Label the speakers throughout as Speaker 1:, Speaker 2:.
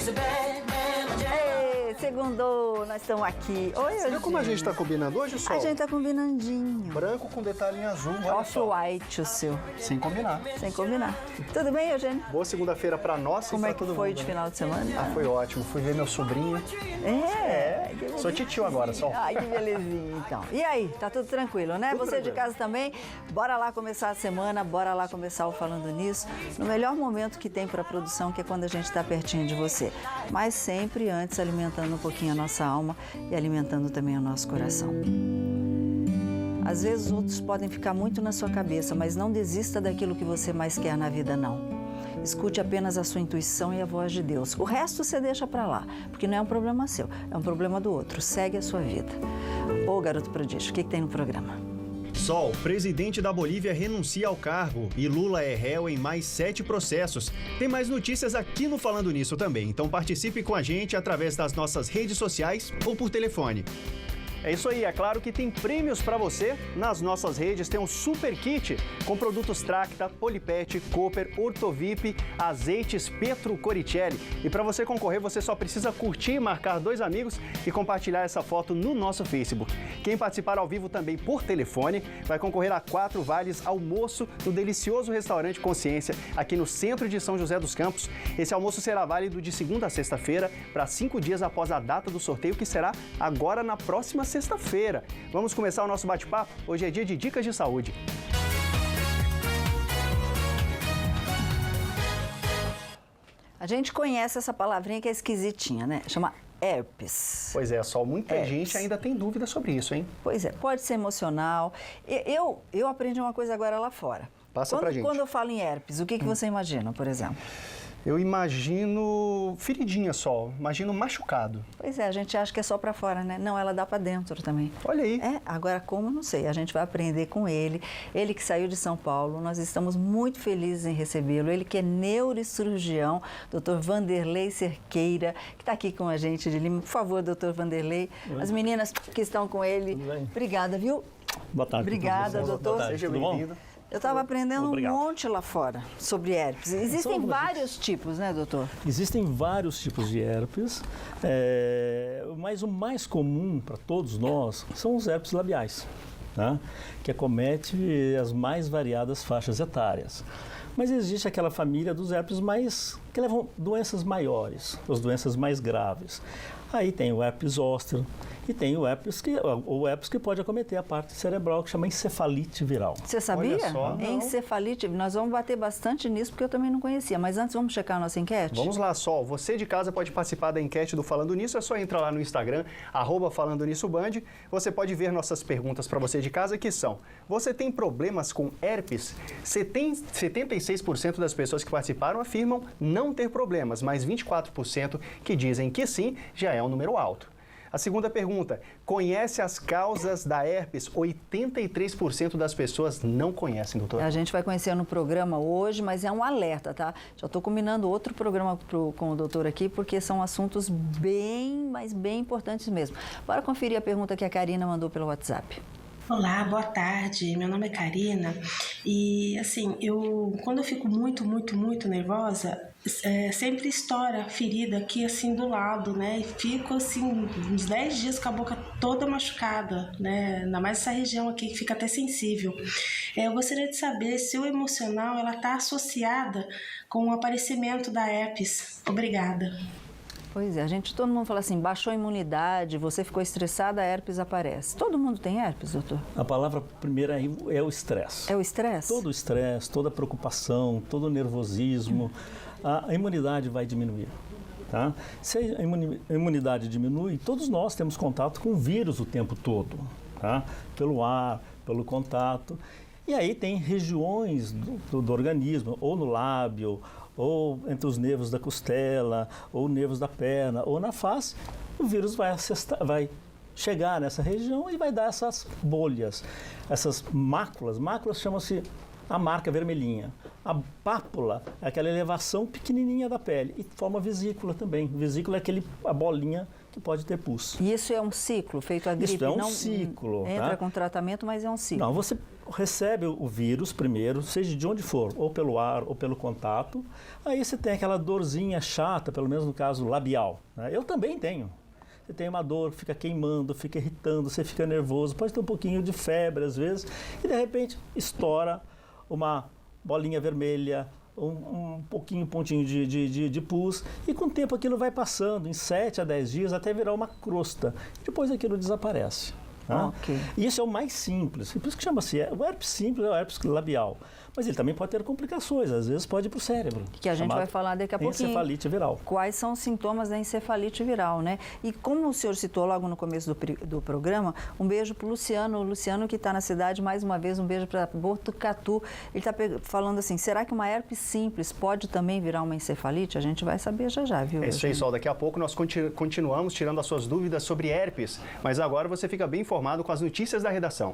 Speaker 1: Ei, segundou, nós estamos aqui. Oi,
Speaker 2: Você viu como a gente tá combinando hoje, Sol?
Speaker 1: A gente tá combinandinho.
Speaker 2: Branco com detalhe em azul, olha só.
Speaker 1: Off-white o seu.
Speaker 2: Sem combinar.
Speaker 1: Sem combinar. Tudo bem, Eugênio?
Speaker 2: Boa segunda-feira pra nós
Speaker 1: Como
Speaker 2: e
Speaker 1: é
Speaker 2: pra
Speaker 1: que
Speaker 2: todo
Speaker 1: foi
Speaker 2: mundo.
Speaker 1: de
Speaker 2: né?
Speaker 1: final de semana?
Speaker 2: Ah, foi ótimo. Fui ver meu sobrinho.
Speaker 1: Que
Speaker 2: Sou titio agora, Sol.
Speaker 1: Ai, que belezinha, então. E aí, tá tudo tranquilo, né?
Speaker 2: Tudo
Speaker 1: Você de
Speaker 2: tranquilo.
Speaker 1: casa também? Bora lá começar a semana, bora lá começar o Falando Nisso, no melhor momento que tem para produção, que é quando a gente está pertinho de você. Mas sempre antes alimentando um pouquinho a nossa alma e alimentando também o nosso coração. Às vezes outros podem ficar muito na sua cabeça, mas não desista daquilo que você mais quer na vida, não. Escute apenas a sua intuição e a voz de Deus. O resto você deixa para lá, porque não é um problema seu, é um problema do outro. Segue a sua vida. Ô, garoto prodígio, o que tem no programa?
Speaker 3: Sol, presidente da Bolívia renuncia ao cargo e Lula é réu em mais 7 processos. Tem mais notícias aqui no Falando Nisso também, então participe com a gente através das nossas redes sociais ou por telefone.
Speaker 2: É isso aí, é claro que tem prêmios para você. Nas nossas redes tem um super kit com produtos Tracta, Polipet, Cooper, Ortovip, azeites Petro Coricelli. E para você concorrer, você só precisa curtir, marcar 2 amigos e compartilhar essa foto no nosso Facebook. Quem participar ao vivo também por telefone vai concorrer a 4 vales almoço no delicioso restaurante Consciência, aqui no centro de São José dos Campos. Esse almoço será válido de segunda a sexta-feira para 5 dias após a data do sorteio, que será agora na próxima sexta-feira. Vamos começar o nosso bate-papo? Hoje é dia de dicas de saúde.
Speaker 1: A gente conhece essa palavrinha que é esquisitinha, né? Chama herpes.
Speaker 2: Pois é, Sol, muita
Speaker 1: Herpes.
Speaker 2: gente ainda tem dúvida sobre isso, hein?
Speaker 1: Pois é, pode ser emocional. Eu aprendi uma coisa agora lá fora.
Speaker 2: Passa pra gente.
Speaker 1: Quando eu falo em herpes, o que você imagina, por exemplo?
Speaker 2: Eu imagino feridinha, Sol. Imagino machucado.
Speaker 1: Pois é, a gente acha que é só pra fora, né? Não, ela dá pra dentro também.
Speaker 2: Olha aí.
Speaker 1: É, agora como, não sei, a gente vai aprender com ele. Ele que saiu de São Paulo, nós estamos muito felizes em recebê-lo. Ele que é neurocirurgião, Dr. Vanderlei Cerqueira, que está aqui com a gente de Lima. Por favor, Dr. Vanderlei, as meninas que estão com ele, obrigada, viu?
Speaker 4: Boa tarde.
Speaker 1: Obrigada, doutor.
Speaker 2: Seja
Speaker 4: Tudo bom?
Speaker 2: bem-vindo.
Speaker 1: Eu estava aprendendo
Speaker 4: Obrigado.
Speaker 1: um monte lá fora sobre herpes. Existem
Speaker 4: São
Speaker 1: vários tipos, né, doutor?
Speaker 4: Existem vários tipos de herpes, mas o mais comum para todos nós são os herpes labiais, tá? Que acomete as mais variadas faixas etárias. Mas existe aquela família dos herpes que levam doenças maiores, as doenças mais graves. Aí tem o herpes zoster e tem o herpes que pode acometer a parte cerebral, que chama encefalite viral.
Speaker 1: Você sabia?
Speaker 2: Olha só, não.
Speaker 1: Encefalite, nós vamos bater bastante nisso, porque eu também não conhecia. Mas antes, vamos checar a nossa enquete?
Speaker 2: Vamos lá, Sol. Você de casa pode participar da enquete do Falando Nisso. É só entrar lá no Instagram, @Falando Nisso Band. Você pode ver nossas perguntas para você de casa, que são: você tem problemas com herpes? 76% das pessoas que participaram afirmam não ter problemas, mas 24% que dizem que sim, já é um número alto. A segunda pergunta: conhece as causas da herpes? 83% das pessoas não conhecem, doutor.
Speaker 1: A gente vai conhecer no programa hoje, mas é um alerta, tá? Já estou combinando outro programa com o doutor aqui, porque são assuntos bem importantes mesmo. Bora conferir a pergunta que a Karina mandou pelo WhatsApp.
Speaker 5: Olá, boa tarde. Meu nome é Karina e assim, quando eu fico muito nervosa, sempre estoura a ferida aqui assim do lado, né? E fico assim uns 10 dias com a boca toda machucada, né? Ainda mais essa região aqui que fica até sensível. Eu gostaria de saber se o emocional ela está associada com o aparecimento da herpes. Obrigada.
Speaker 1: Pois é, todo mundo fala assim, baixou a imunidade, você ficou estressada, a herpes aparece. Todo mundo tem herpes, doutor?
Speaker 4: A palavra primeira aí é o estresse.
Speaker 1: É o estresse?
Speaker 4: Todo o estresse, toda a preocupação, todo o nervosismo, a imunidade vai diminuir. Tá? Se a imunidade diminui, todos nós temos contato com o vírus o tempo todo, tá? Pelo ar, pelo contato. E aí tem regiões do organismo, ou no lábio, ou entre os nervos da costela, ou nervos da perna, ou na face, o vírus vai chegar nessa região e vai dar essas bolhas, essas máculas. Máculas chamam-se a marca vermelhinha. A pápula é aquela elevação pequenininha da pele e forma vesícula também. Vesícula é a bolinha que pode ter pulso.
Speaker 1: E isso é um ciclo feito a gripe?
Speaker 4: Isso é um
Speaker 1: não
Speaker 4: ciclo.
Speaker 1: Entra
Speaker 4: tá?
Speaker 1: com tratamento, mas é um ciclo.
Speaker 4: Não, você recebe o vírus primeiro, seja de onde for, ou pelo ar ou pelo contato, aí você tem aquela dorzinha chata, pelo menos no caso labial, né? Eu também tenho. Você tem uma dor, fica queimando, fica irritando, você fica nervoso, pode ter um pouquinho de febre às vezes, e de repente estoura uma bolinha vermelha, um pontinho de pus, e com o tempo aquilo vai passando, em 7 a 10 dias, até virar uma crosta. Depois aquilo desaparece.
Speaker 1: Okay.
Speaker 4: E isso é o mais simples, por isso que chama-se, o herpes simples é o herpes labial. Mas ele também pode ter complicações, às vezes pode ir para o cérebro.
Speaker 1: Que a gente vai falar daqui a pouquinho.
Speaker 4: Encefalite viral.
Speaker 1: Quais são os sintomas da encefalite viral, né? E como o senhor citou logo no começo do programa, um beijo para o Luciano. O Luciano que está na cidade, mais uma vez, um beijo para Botucatu. Ele está falando assim, será que uma herpes simples pode também virar uma encefalite? A gente vai saber já, viu?
Speaker 2: É isso aí, Sol. Daqui a pouco nós continuamos tirando as suas dúvidas sobre herpes. Mas agora você fica bem informado com as notícias da redação.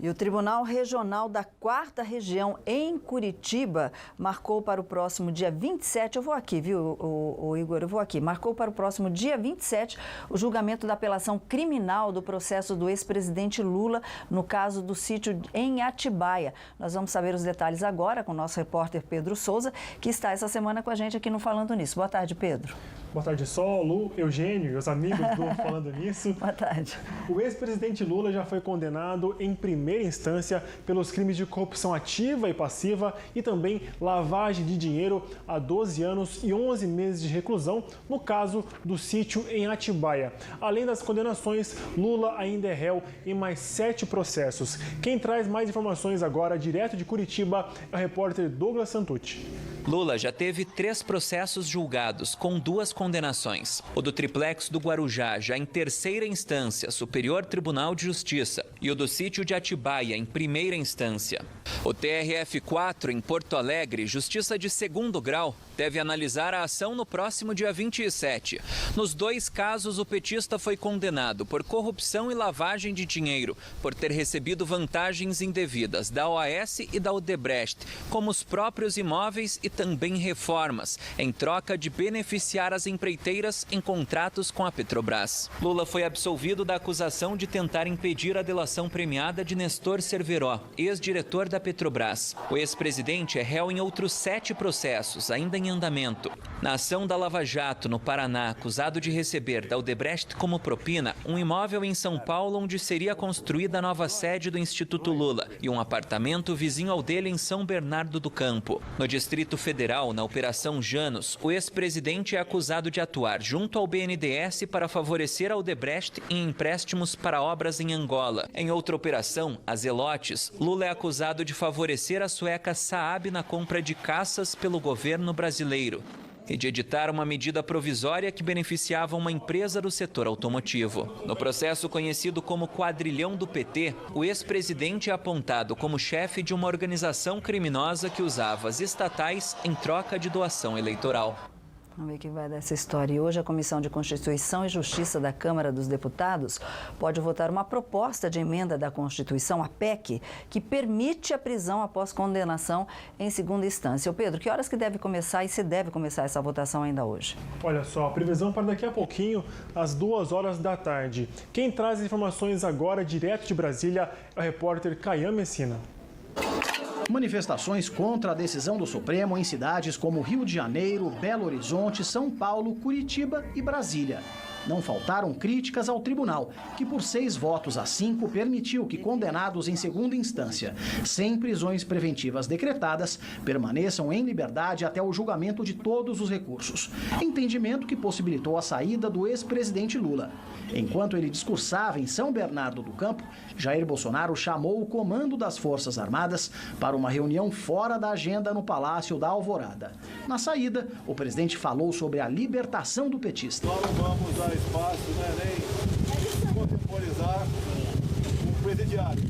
Speaker 1: E o Tribunal Regional da 4ª Região, em Curitiba, marcou para o próximo dia 27, eu vou aqui, viu, o Igor, eu vou aqui, marcou para o próximo dia 27 o julgamento da apelação criminal do processo do ex-presidente Lula no caso do sítio em Atibaia. Nós vamos saber os detalhes agora com o nosso repórter Pedro Souza, que está essa semana com a gente aqui no Falando Nisso. Boa tarde, Pedro.
Speaker 6: Boa tarde, Sol, Lu, Eugênio e os amigos do Falando Nisso.
Speaker 1: Boa tarde.
Speaker 6: O ex-presidente Lula já foi condenado em primeira instância pelos crimes de corrupção ativa e passiva e também lavagem de dinheiro a 12 anos e 11 meses de reclusão no caso do sítio em Atibaia. Além das condenações, Lula ainda é réu em mais 7 processos. Quem traz mais informações agora, direto de Curitiba, é o repórter Douglas Santucci.
Speaker 7: Lula já teve 3 processos julgados, com 2 condenações. O do triplex do Guarujá, já em terceira instância, Superior Tribunal de Justiça, e o do sítio de Atibaia, em primeira instância. O TRF4, em Porto Alegre, Justiça de segundo grau, deve analisar a ação no próximo dia 27. Nos 2 casos, o petista foi condenado por corrupção e lavagem de dinheiro, por ter recebido vantagens indevidas da OAS e da Odebrecht, como os próprios imóveis e também reformas, em troca de beneficiar as empreiteiras em contratos com a Petrobras. Lula foi absolvido da acusação de tentar impedir a delação premiada de Nestor Cerveró, ex-diretor da Petrobras. O ex-presidente é réu em outros 7 processos, ainda em andamento. Na ação da Lava Jato, no Paraná, acusado de receber da Odebrecht como propina um imóvel em São Paulo onde seria construída a nova sede do Instituto Lula e um apartamento vizinho ao dele em São Bernardo do Campo. No Distrito Federal, na Operação Janus, o ex-presidente é acusado de atuar junto ao BNDES para favorecer a Odebrecht em empréstimos para obras em Angola. Em outra operação, a Zelotes, Lula é acusado de favorecer a sueca Saab na compra de caças pelo governo brasileiro e de editar uma medida provisória que beneficiava uma empresa do setor automotivo. No processo conhecido como Quadrilhão do PT, o ex-presidente é apontado como chefe de uma organização criminosa que usava as estatais em troca de doação eleitoral.
Speaker 1: Vamos ver o que vai dessa história. E hoje a Comissão de Constituição e Justiça da Câmara dos Deputados pode votar uma proposta de emenda da Constituição, a PEC, que permite a prisão após condenação em segunda instância. Ô Pedro, que horas que deve começar e se deve começar essa votação ainda hoje?
Speaker 6: Olha só, a previsão para daqui a pouquinho, às 2h da tarde. Quem traz as informações agora, direto de Brasília, é o repórter Caian Messina.
Speaker 8: Manifestações contra a decisão do Supremo em cidades como Rio de Janeiro, Belo Horizonte, São Paulo, Curitiba e Brasília. Não faltaram críticas ao tribunal, que por 6 votos a 5 permitiu que condenados em segunda instância, sem prisões preventivas decretadas, permaneçam em liberdade até o julgamento de todos os recursos. Entendimento que possibilitou a saída do ex-presidente Lula. Enquanto ele discursava em São Bernardo do Campo, Jair Bolsonaro chamou o comando das Forças Armadas para uma reunião fora da agenda no Palácio da Alvorada. Na saída, o presidente falou sobre a libertação do petista.
Speaker 9: Nós não vamos dar espaço, nem contemporizar o presidiário.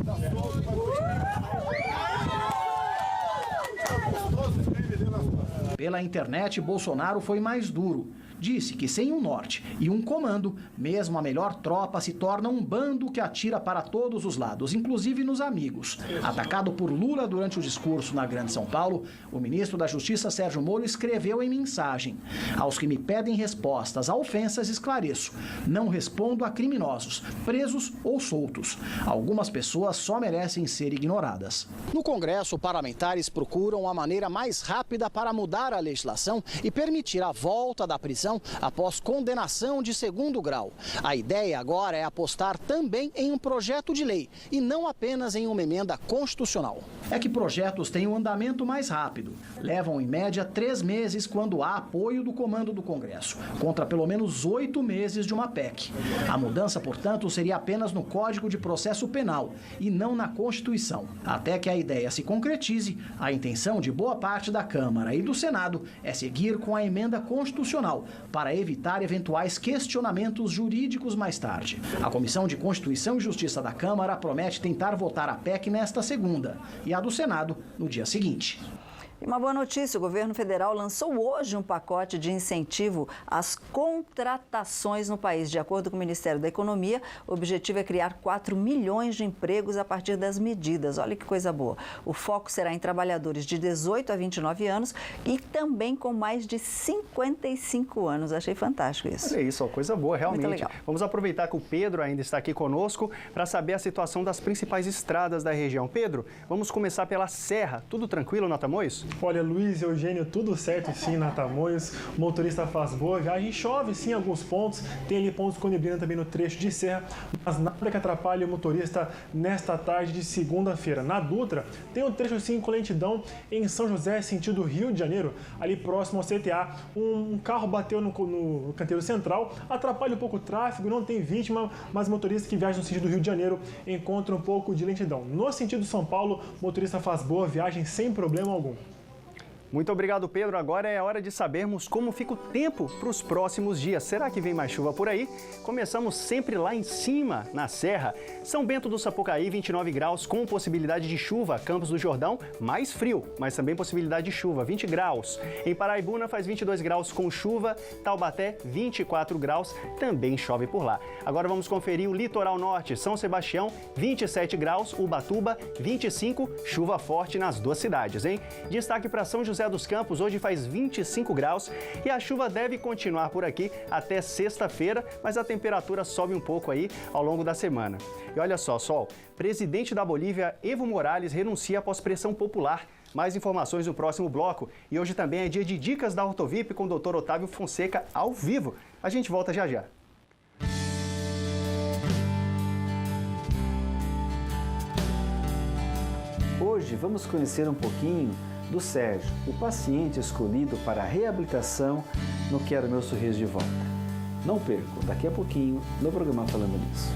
Speaker 8: Pela internet, Bolsonaro foi mais duro. disse que sem um norte e um comando, mesmo a melhor tropa se torna um bando que atira para todos os lados, inclusive nos amigos. Atacado por Lula durante o discurso na Grande São Paulo, o ministro da Justiça, Sérgio Moro, escreveu em mensagem: aos que me pedem respostas a ofensas, esclareço. Não respondo a criminosos, presos ou soltos. Algumas pessoas só merecem ser ignoradas. No Congresso, parlamentares procuram a maneira mais rápida para mudar a legislação e permitir a volta da prisão após condenação de segundo grau. A ideia agora é apostar também em um projeto de lei e não apenas em uma emenda constitucional. É que projetos têm um andamento mais rápido. Levam em média 3 meses quando há apoio do comando do Congresso, contra pelo menos 8 meses de uma PEC. A mudança, portanto, seria apenas no Código de Processo Penal e não na Constituição. Até que a ideia se concretize, a intenção de boa parte da Câmara e do Senado é seguir com a emenda constitucional para evitar eventuais questionamentos jurídicos mais tarde. A Comissão de Constituição e Justiça da Câmara promete tentar votar a PEC nesta segunda e a do Senado no dia seguinte.
Speaker 1: E uma boa notícia, o governo federal lançou hoje um pacote de incentivo às contratações no país. De acordo com o Ministério da Economia, o objetivo é criar 4 milhões de empregos a partir das medidas. Olha que coisa boa. O foco será em trabalhadores de 18 a 29 anos e também com mais de 55 anos. Achei fantástico isso.
Speaker 2: Olha isso, coisa boa, realmente.
Speaker 1: Muito legal.
Speaker 2: Vamos aproveitar que o Pedro ainda está aqui conosco para saber a situação das principais estradas da região. Pedro, vamos começar pela Serra. Tudo tranquilo na Tamoios?
Speaker 6: Olha, Luiz, Eugênio, tudo certo sim na Tamoios. O motorista faz boa viagem, chove sim em alguns pontos, tem ali pontos com neblina também no trecho de serra, mas nada que atrapalhe o motorista nesta tarde de segunda-feira. Na Dutra, tem um trecho sim com lentidão em São José, sentido Rio de Janeiro, ali próximo ao CTA. Um carro bateu no canteiro central, atrapalha um pouco o tráfego, não tem vítima, mas motoristas que viajam no sentido Rio de Janeiro encontram um pouco de lentidão. No sentido São Paulo, o motorista faz boa viagem sem problema algum.
Speaker 2: Muito obrigado, Pedro. Agora é hora de sabermos como fica o tempo para os próximos dias. Será que vem mais chuva por aí? Começamos sempre lá em cima, na Serra. São Bento do Sapucaí, 29 graus, com possibilidade de chuva. Campos do Jordão, mais frio, mas também possibilidade de chuva, 20 graus. Em Paraibuna, faz 22 graus com chuva. Taubaté, 24 graus, também chove por lá. Agora vamos conferir o litoral norte. São Sebastião, 27 graus. Ubatuba, 25, chuva forte nas duas cidades, hein? Destaque para São José dos Campos, hoje faz 25 graus e a chuva deve continuar por aqui até sexta-feira, mas a temperatura sobe um pouco aí ao longo da semana. E olha só, Sol, presidente da Bolívia, Evo Morales, renuncia após pressão popular. Mais informações no próximo bloco. E hoje também é dia de dicas da Ortovip com o Dr. Otávio Fonseca ao vivo. A gente volta já já.
Speaker 10: Hoje vamos conhecer um pouquinho do Sérgio, o paciente escolhido para a reabilitação no Quero Meu Sorriso de Volta. Não percam, daqui a pouquinho, no programa Falando Nisso.